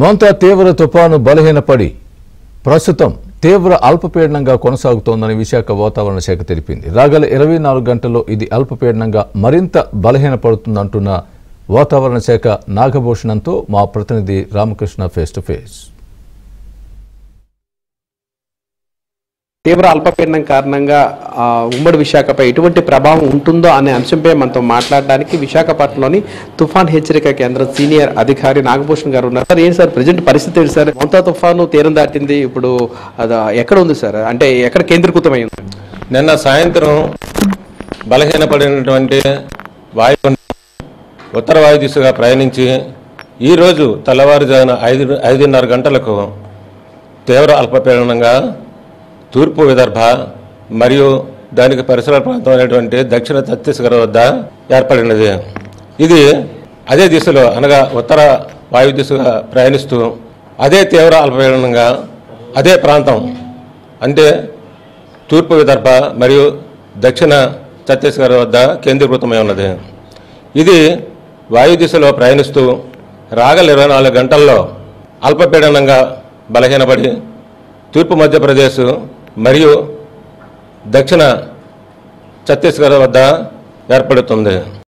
మోంతా తీవ్ర తుపాను బలహీనపడి ప్రస్తుతం తీవ్ర అల్పపీడనంగా కొనసాగుతోందని విశాఖ వాతావరణ శాఖ తెలిపింది. రాగల 24 గంటల్లో ఇది అల్పపీడనంగా మరింత బలహీనపడుతుందంటున్న వాతావరణ శాఖ నాగభూషణంతో మా ప్రతినిధి రామకృష్ణ ఫేస్ టు ఫేస్. తీవ్ర అల్పపీడనం కారణంగా ఉమ్మడి విశాఖపై ఎటువంటి ప్రభావం ఉంటుందో అనే అంశంపై మనతో మాట్లాడడానికి విశాఖపట్నంలోని తుఫాన్ హెచ్చరిక కేంద్రం సీనియర్ అధికారి నాగభూషణ్ గారు ఉన్నారు. సార్, ఏంటి సార్ ప్రజెంట్ పరిస్థితి ఏంటి సార్? మోంతా తుఫాను తీరం దాటింది, ఇప్పుడు అది ఎక్కడ ఉంది సార్? అంటే ఎక్కడ కేంద్రీకృతమైంది? నిన్న సాయంత్రం బలహీనపడినటువంటి వాయువు ఉత్తర వాయు దిశగా ప్రయాణించి ఈరోజు తెల్లవారుజామున 5:30 గంటలకు తీవ్ర అల్పపీడనంగా తూర్పు విదర్భ మరియు దానికి పరిసర ప్రాంతమైనటువంటి దక్షిణ ఛత్తీస్గఢ్ వద్ద ఏర్పడినది. ఇది అదే దిశలో అనగా ఉత్తర వాయు దిశగా ప్రయాణిస్తూ అదే తీవ్ర అల్పపీడనంగా అదే ప్రాంతం అంటే తూర్పు విదర్భ మరియు దక్షిణ ఛత్తీస్గఢ్ వద్ద కేంద్రీకృతమై ఉన్నది. ఇది వాయు దిశలో ప్రయాణిస్తూ రాగల 24 గంటల్లో అల్పపీడనంగా బలహీనపడి తూర్పు మధ్యప్రదేశ్ మరియు దక్షిణ ఛత్తీస్గఢ్ వద్ద ఏర్పడుతుంది.